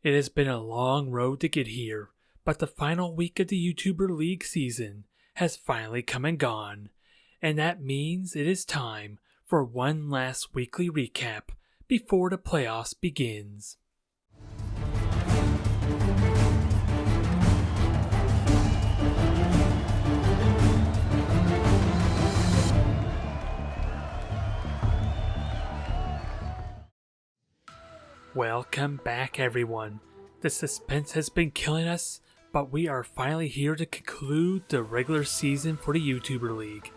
It has been a long road to get here, but the final week of the YouTuber League season has finally come and gone, and that means it is time for one last weekly recap before the playoffs begins. Welcome back, everyone. The suspense has been killing us, but we are finally here to conclude the regular season for the YouTuber League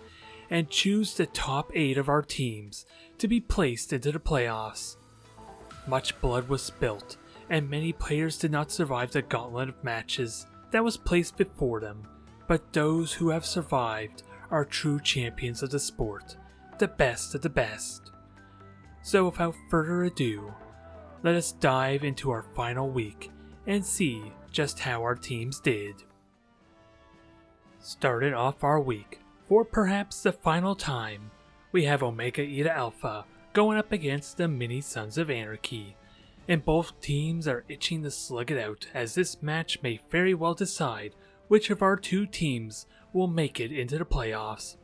and choose the top 8 of our teams to be placed into the playoffs. Much blood was spilt, and many players did not survive the gauntlet of matches that was placed before them, but those who have survived are true champions of the sport, the best of the best. So without further ado, let us dive into our final week and see just how our teams did. Starting off our week, for perhaps the final time, we have Omega Eta Alpha going up against the Mini Sons of Anarchy, and both teams are itching to slug it out, as this match may very well decide which of our two teams will make it into the playoffs.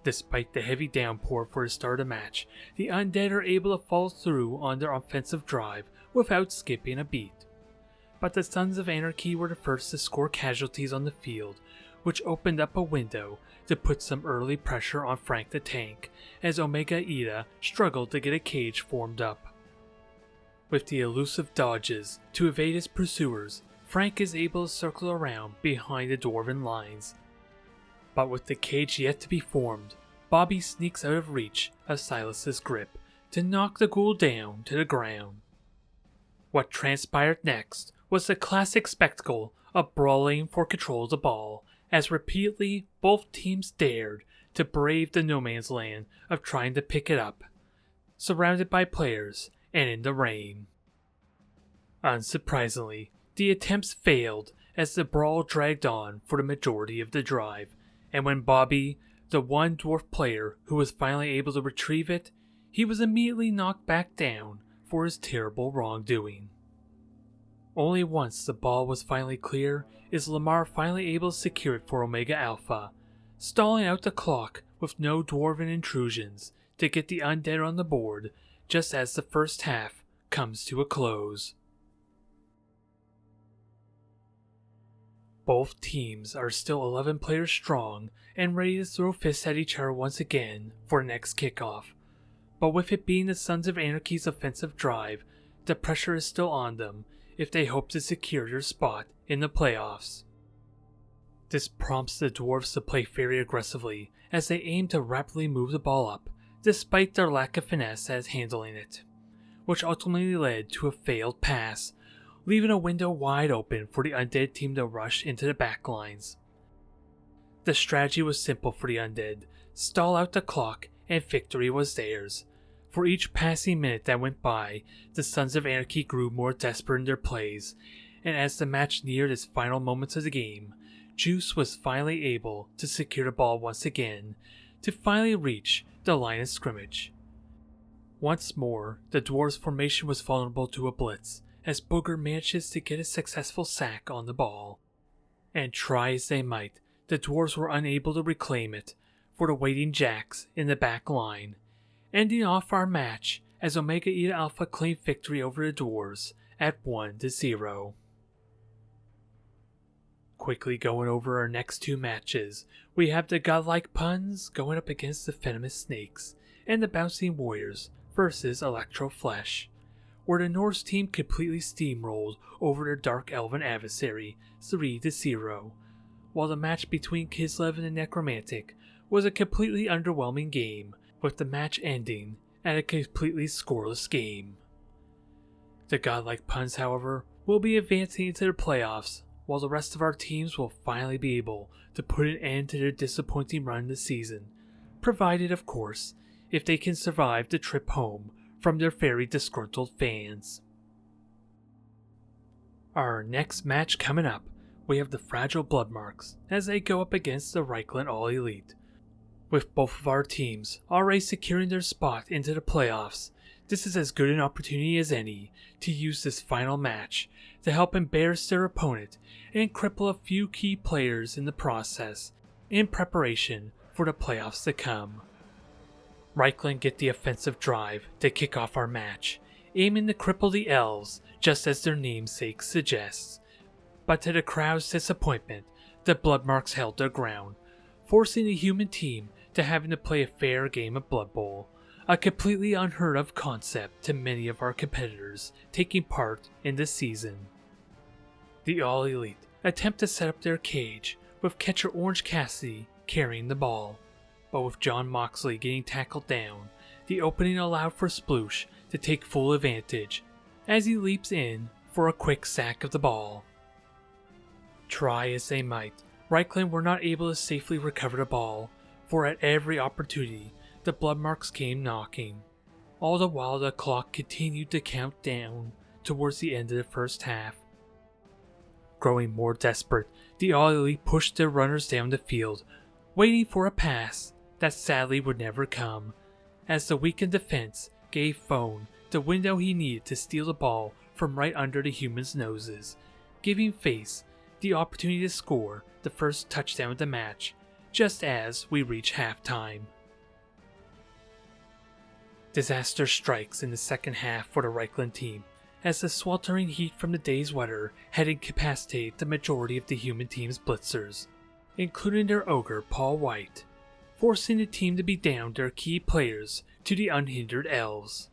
Despite the heavy downpour for the start of the match, the Undead are able to follow through on their offensive drive without skipping a beat. But the Sons of Anarchy were the first to score casualties on the field, which opened up a window to put some early pressure on Frank the Tank, as Omega Eta struggled to get a cage formed up. With the elusive dodges to evade his pursuers, Frank is able to circle around behind the Dwarven lines. But with the cage yet to be formed, Bobby sneaks out of reach of Silas's grip to knock the ghoul down to the ground. What transpired next was the classic spectacle of brawling for control of the ball, as repeatedly both teams dared to brave the no man's land of trying to pick it up, surrounded by players and in the rain. Unsurprisingly, the attempts failed as the brawl dragged on for the majority of the drive, and when Bobby, the one dwarf player who was finally able to retrieve it, he was immediately knocked back down for his terrible wrongdoing. Only once the ball was finally clear is Lamar finally able to secure it for Omega Alpha, stalling out the clock with no dwarven intrusions to get the Undead on the board just as the first half comes to a close. Both teams are still 11 players strong and ready to throw fists at each other once again for the next kickoff, but with it being the Sons of Anarchy's offensive drive, the pressure is still on them if they hope to secure their spot in the playoffs. This prompts the Dwarves to play very aggressively as they aim to rapidly move the ball up, despite their lack of finesse at handling it, which ultimately led to a failed pass, leaving a window wide open for the Undead team to rush into the backlines. The strategy was simple for the Undead: stall out the clock and victory was theirs. For each passing minute that went by, the Sons of Anarchy grew more desperate in their plays, and as the match neared its final moments of the game, Juice was finally able to secure the ball once again, to finally reach the line of scrimmage. Once more, the Dwarves' formation was vulnerable to a blitz, as Booger manages to get a successful sack on the ball. And try as they might, the Dwarves were unable to reclaim it for the waiting Jacks in the back line, ending off our match as Omega Eta Alpha claimed victory over the Dwarves at 1-0. Quickly going over our next two matches, we have the Godlike Puns going up against the Venomous Snakes, and the Bouncing Warriors versus Electro Flesh, where the Norse team completely steamrolled over their Dark Elven adversary 3-0, while the match between Kislev and the Necromantic was a completely underwhelming game, with the match ending at a completely scoreless game. The Godlike Puns, however, will be advancing into the playoffs, while the rest of our teams will finally be able to put an end to their disappointing run this season, provided, of course, if they can survive the trip home from their very disgruntled fans. Our next match coming up, we have the Fragile Bloodmarks as they go up against the Reichland All Elite. With both of our teams already securing their spot into the playoffs, This is as good an opportunity as any to use this final match to help embarrass their opponent and cripple a few key players in the process in preparation for the playoffs to come. Reichland get the offensive drive to kick off our match, aiming to cripple the Elves just as their namesake suggests. But to the crowd's disappointment, the Bloodmarks held their ground, forcing the human team to having to play a fair game of Blood Bowl, a completely unheard of concept to many of our competitors taking part in this season. The All Elite attempt to set up their cage with catcher Orange Cassidy carrying the ball, but with John Moxley getting tackled down, the opening allowed for Sploosh to take full advantage as he leaps in for a quick sack of the ball. Try as they might, Reichland were not able to safely recover the ball, for at every opportunity the Bloodmarks came knocking. All the while the clock continued to count down towards the end of the first half. Growing more desperate, the All Elite pushed their runners down the field, waiting for a pass that sadly would never come, as the weakened defense gave Phone the window he needed to steal the ball from right under the humans' noses, giving Face the opportunity to score the first touchdown of the match, just as we reach halftime. Disaster strikes in the second half for the Reichland team, as the sweltering heat from the day's weather had incapacitated the majority of the human team's blitzers, including their ogre Paul White, forcing the team to be down their key players to the unhindered Elves.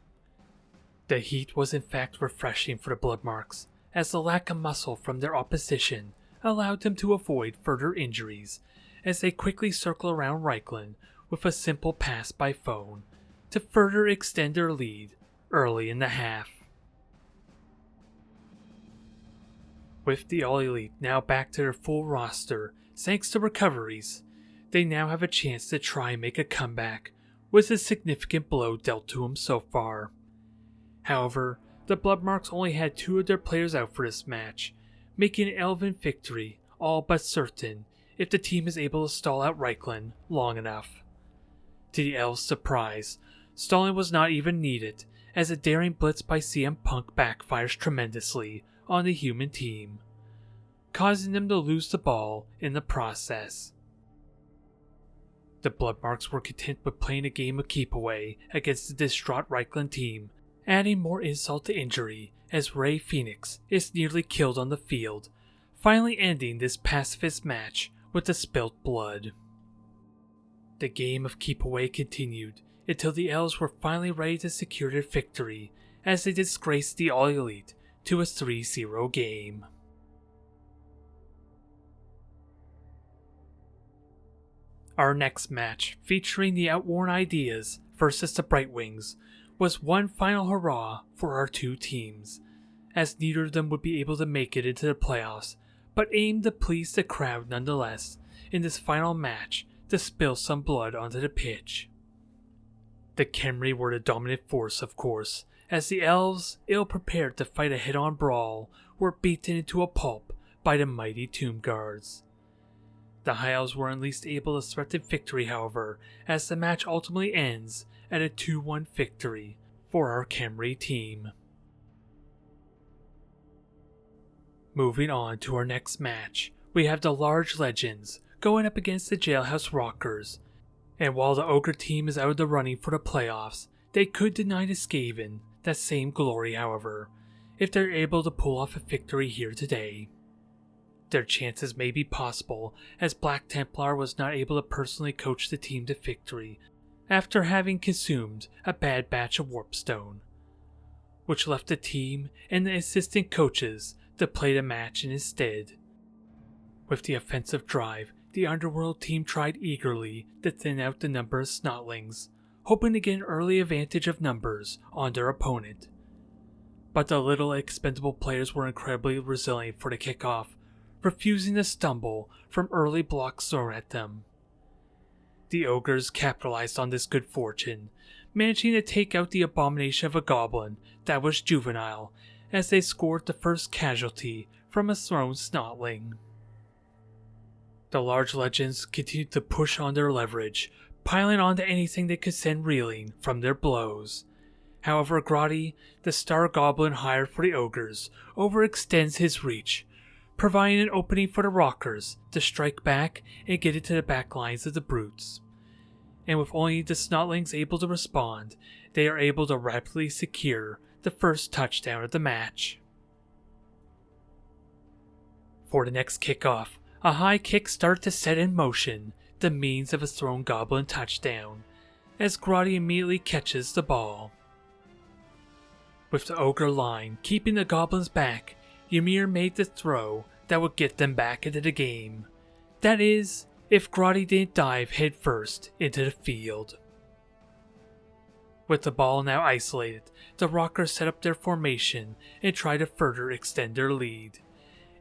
The heat was in fact refreshing for the Bloodmarks, as the lack of muscle from their opposition allowed them to avoid further injuries, as they quickly circle around Reichland with a simple pass by Phone to further extend their lead early in the half. With the All Elite now back to their full roster, thanks to recoveries, they now have a chance to try and make a comeback with a significant blow dealt to them so far. However, the Bloodmarks only had 2 of their players out for this match, making an Elven victory all but certain if the team is able to stall out Reichland long enough. To the Elves' surprise, stalling was not even needed, as a daring blitz by CM Punk backfires tremendously on the human team, causing them to lose the ball in the process. The Bloodmarks were content with playing a game of keep away against the distraught Reichland team, adding more insult to injury as Rey Fenix is nearly killed on the field, finally ending this pacifist match with the spilt blood. The game of keep away continued until the Elves were finally ready to secure their victory as they disgraced the All Elite to a 3-0 game. Our next match, featuring the Outworn Ideas versus the Brightwings, was one final hurrah for our 2 teams, as neither of them would be able to make it into the playoffs, but aimed to please the crowd nonetheless in this final match to spill some blood onto the pitch. The Khemri were the dominant force, of course, as the Elves, ill-prepared to fight a head-on brawl, were beaten into a pulp by the mighty Tomb Guards. The High Elves were at least able to threaten victory, however, as the match ultimately ends at a 2-1 victory for our Khemri team. Moving on to our next match, we have the Large Legends going up against the Jailhouse Rockers, and while the Ogre team is out of the running for the playoffs, they could deny the Skaven that same glory, however, if they're able to pull off a victory here today. Their chances may be possible, as Black Templar was not able to personally coach the team to victory after having consumed a bad batch of Warpstone, which left the team and the assistant coaches to play the match in his stead. With the offensive drive, the Underworld team tried eagerly to thin out the number of Snotlings, hoping to get an early advantage of numbers on their opponent. But the little expendable players were incredibly resilient for the kickoff, refusing to stumble from early blocks thrown at them. The Ogres capitalized on this good fortune, managing to take out the abomination of a goblin that was juvenile as they scored the first casualty from a thrown Snotling. The Large Legends continued to push on their leverage, piling onto anything they could send reeling from their blows. However, Grotti, the star goblin hired for the ogres, overextends his reach, providing an opening for the rockers to strike back and get into the back lines of the brutes. And with only the snotlings able to respond, they are able to rapidly secure the first touchdown of the match. For the next kickoff, a high kick starts to set in motion the means of a thrown goblin touchdown, as Grotti immediately catches the ball. With the ogre line keeping the goblins back, Ymir made the throw that would get them back into the game. That is, if Grotti didn't dive headfirst into the field. With the ball now isolated, the rockers set up their formation and try to further extend their lead.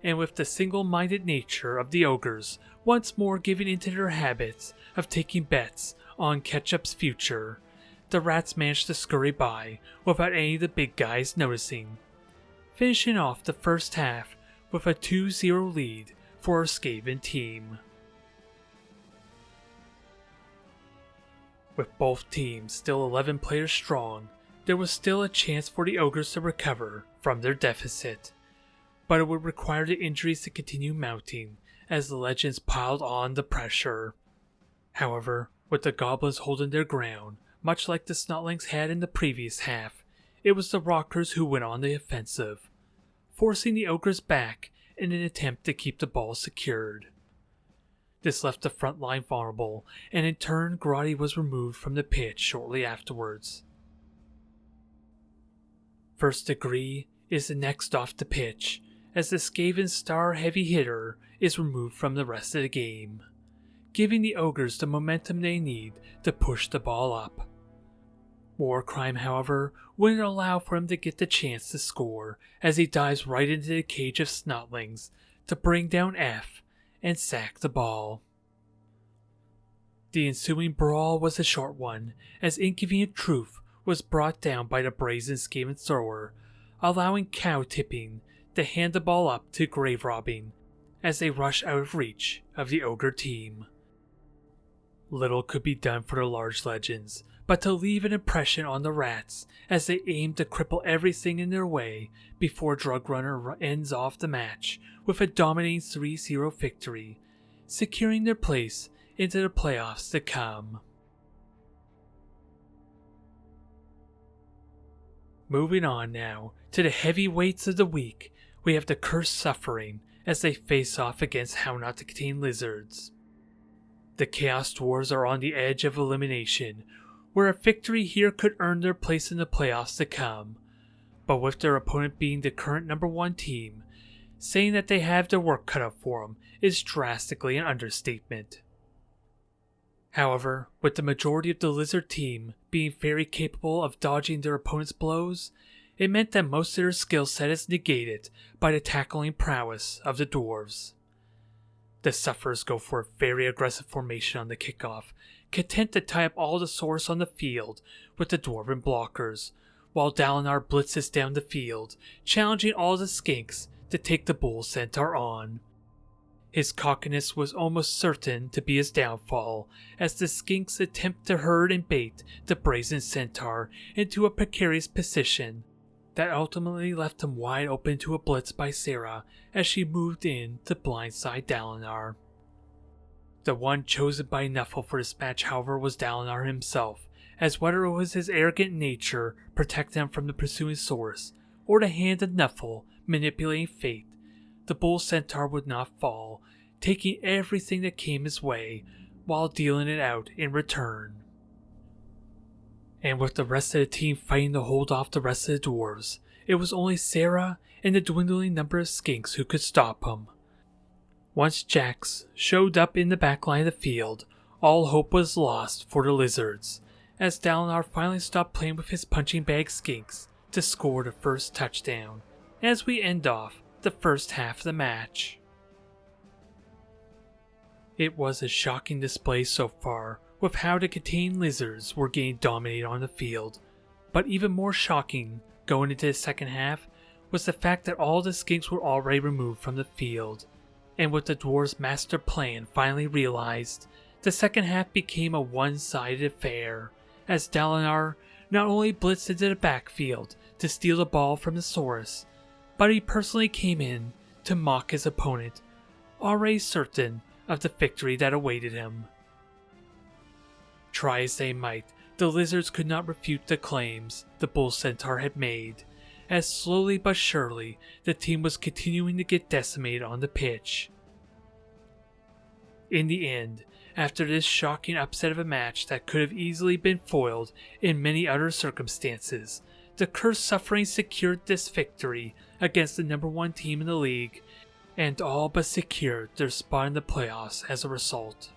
And with the single-minded nature of the ogres once more giving into their habits of taking bets on Ketchup's future, the rats managed to scurry by without any of the big guys noticing, finishing off the first half with a 2-0 lead for our Skaven team. With both teams still 11 players strong, there was still a chance for the ogres to recover from their deficit, but it would require the injuries to continue mounting as the legends piled on the pressure. However, with the goblins holding their ground, much like the snotlings had in the previous half, it was the rockers who went on the offensive, forcing the ogres back in an attempt to keep the ball secured. This left the front line vulnerable, and in turn Grotti was removed from the pitch shortly afterwards. First Degree is the next off the pitch, as the Skaven star heavy hitter is removed from the rest of the game, giving the ogres the momentum they need to push the ball up. Warcrime, however, wouldn't allow for him to get the chance to score, as he dives right into the cage of snotlings to bring down F and sack the ball. The ensuing brawl was a short one, as Inconvenient Truth was brought down by the brazen Skaven thrower, allowing Cow Tipping to hand the ball up to Grave Robbing as they rush out of reach of the ogre team. Little could be done for the large legends, but to leave an impression on the rats as they aimed to cripple everything in their way before Drug Runner ends off the match with a dominating 3-0 victory, securing their place into the playoffs to come. Moving on now to the heavyweights of the week, we have the Cursed Suffering as they face off against How Not to Contain Lizards. The Chaos Dwarves are on the edge of elimination, where a victory here could earn their place in the playoffs to come, but with their opponent being the current number 1 team, saying that they have their work cut out for them is drastically an understatement. However, with the majority of the Lizard team being very capable of dodging their opponent's blows, it meant that most of their skill set is negated by the tackling prowess of the Dwarves. The Sufferers go for a very aggressive formation on the kickoff, content to tie up all the source on the field with the Dwarven blockers, while Dalinar blitzes down the field, challenging all the skinks to take the Bull Centaur on. His cockiness was almost certain to be his downfall, as the skinks attempt to herd and bait the brazen Centaur into a precarious position that ultimately left him wide open to a blitz by Sarah as she moved in to blindside Dalinar. The one chosen by Nuffle for this match, however, was Dalinar himself, as whether it was his arrogant nature protecting him from the pursuing source, or the hand of Nuffle manipulating fate, the Bull Centaur would not fall, taking everything that came his way while dealing it out in return. And with the rest of the team fighting to hold off the rest of the dwarves, it was only Sarah and the dwindling number of skinks who could stop him. Once Jax showed up in the back line of the field, all hope was lost for the Lizards, as Dalinar finally stopped playing with his punching bag skinks to score the first touchdown, as we end off the first half of the match. It was a shocking display so far, with how the Contain Lizards were getting dominated on the field, but even more shocking going into the second half was the fact that all the skinks were already removed from the field, and with the dwarves' master plan finally realized, the second half became a one-sided affair, as Dalinar not only blitzed into the backfield to steal the ball from the Saurus, but he personally came in to mock his opponent, already certain of the victory that awaited him. Try as they might, the Lizards could not refute the claims the Bull Centaur had made, as slowly but surely the team was continuing to get decimated on the pitch. In the end, after this shocking upset of a match that could have easily been foiled in many other circumstances, the Curse Suffering secured this victory against the number 1 team in the league, and all but secured their spot in the playoffs as a result.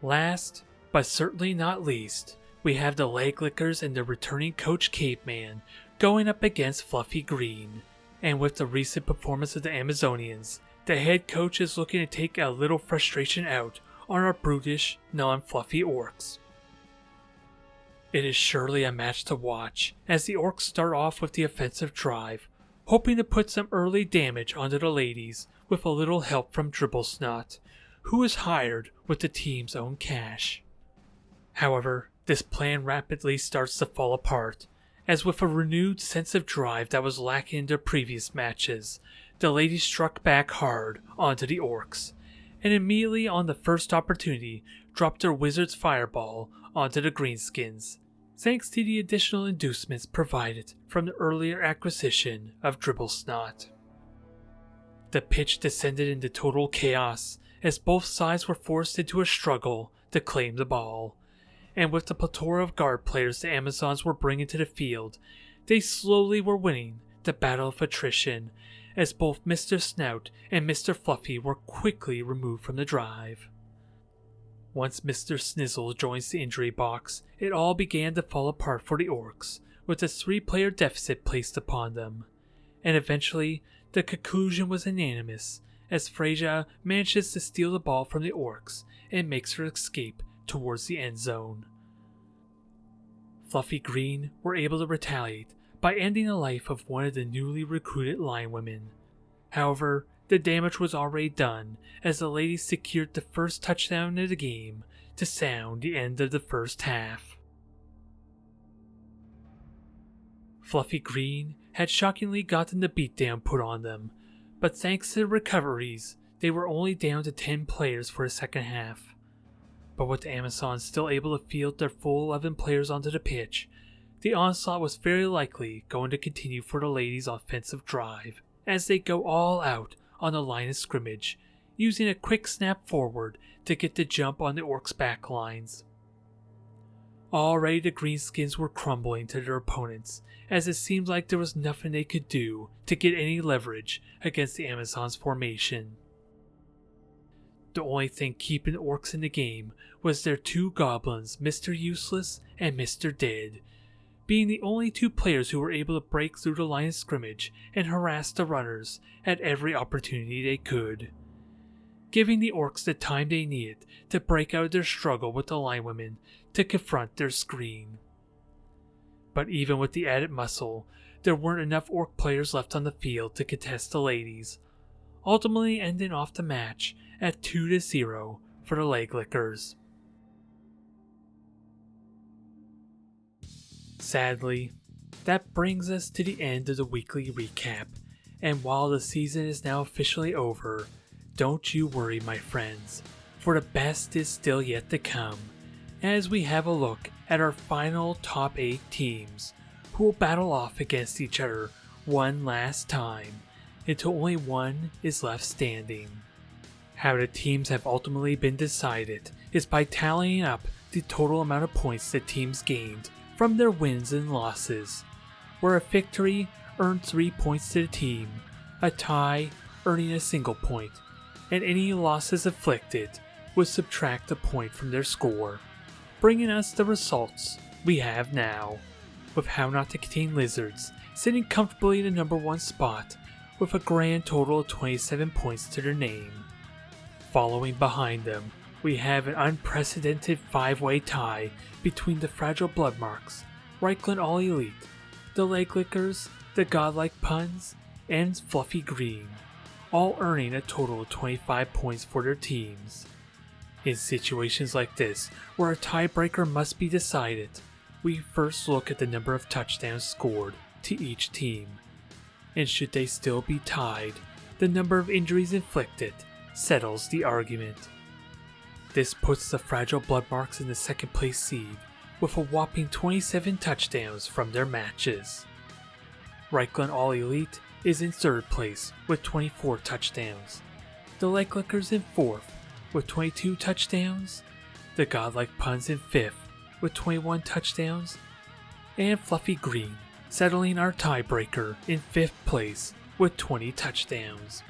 Last, but certainly not least, we have the Leglickers and the returning coach Caveman going up against Fluffy Green, and with the recent performance of the Amazonians, the head coach is looking to take a little frustration out on our brutish, non-fluffy orcs. It is surely a match to watch, as the orcs start off with the offensive drive, hoping to put some early damage onto the ladies with a little help from Dribblesnot, who is hired with the team's own cash. However, this plan rapidly starts to fall apart, as with a renewed sense of drive that was lacking in their previous matches, the ladies struck back hard onto the orcs, and immediately on the first opportunity dropped their wizard's fireball onto the greenskins, thanks to the additional inducements provided from the earlier acquisition of Dribblesnot. The pitch descended into total chaos, as both sides were forced into a struggle to claim the ball, and with the plethora of guard players the Amazons were bringing to the field, they slowly were winning the battle of attrition, as both Mr. Snout and Mr. Fluffy were quickly removed from the drive. Once Mr. Snizzle joins the injury box, it all began to fall apart for the orcs, with a 3-player deficit placed upon them, and eventually the conclusion was unanimous, as Freyja manages to steal the ball from the orcs and makes her escape towards the end zone. Fluffy Green were able to retaliate by ending the life of one of the newly recruited linewomen. However, the damage was already done, as the ladies secured the first touchdown of the game to sound the end of the first half. Fluffy Green had shockingly gotten the beatdown put on them, but thanks to the recoveries, they were only down to 10 players for the second half. But with the Amazons still able to field their full 11 players onto the pitch, the onslaught was very likely going to continue for the ladies' offensive drive, as they go all out on the line of scrimmage, using a quick snap forward to get the jump on the orcs' back lines. Already the greenskins were crumbling to their opponents, as it seemed like there was nothing they could do to get any leverage against the Amazons' formation. The only thing keeping the orcs in the game was their 2 goblins, Mr. Useless and Mr. Dead, being the only 2 players who were able to break through the line of scrimmage and harass the runners at every opportunity they could, giving the orcs the time they needed to break out of their struggle with the linewomen to confront their screen. But even with the added muscle, there weren't enough orc players left on the field to contest the ladies, ultimately ending off the match at 2-0 for the Leglickers. Sadly, that brings us to the end of the weekly recap, and while the season is now officially over, don't you worry, my friends, for the best is still yet to come, as we have a look at our final top 8 teams, who will battle off against each other one last time, until only one is left standing. How the teams have ultimately been decided is by tallying up the total amount of points the teams gained from their wins and losses, where a victory earned 3 points to the team, a tie earning a single point, and any losses inflicted would subtract a point from their score, bringing us the results we have now, with How Not to Contain Lizards sitting comfortably in the number 1 spot with a grand total of 27 points to their name. Following behind them, we have an unprecedented 5-way tie between the Fragile Bloodmarks, Reichland All Elite, the Leglickers, the Godlike Puns, and Fluffy Green, all earning a total of 25 points for their teams. In situations like this, where a tiebreaker must be decided, we first look at the number of touchdowns scored to each team. And should they still be tied, the number of injuries inflicted settles the argument. This puts the fragile Bloodmarks in the second place seed with a whopping 27 touchdowns from their matches. Reichland All Elite is in third place with 24 touchdowns. The Legglickers in fourth with 22 touchdowns. The Godlike Puns in fifth with 21 touchdowns. And Fluffy Green settling our tiebreaker in fifth place with 20 touchdowns.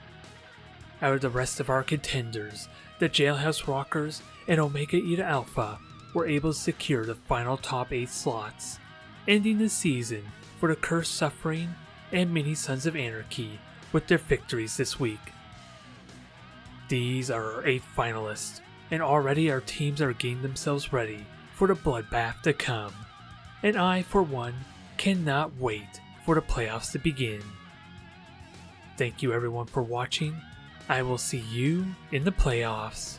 Out of the rest of our contenders, the Jailhouse Rockers and Omega Eta Alpha were able to secure the final top 8 slots, ending the season for the Cursed Suffering and Mini Sons of Anarchy with their victories this week. These are our 8 finalists, and already our teams are getting themselves ready for the bloodbath to come, and I, for one, cannot wait for the playoffs to begin. Thank you everyone for watching. I will see you in the playoffs.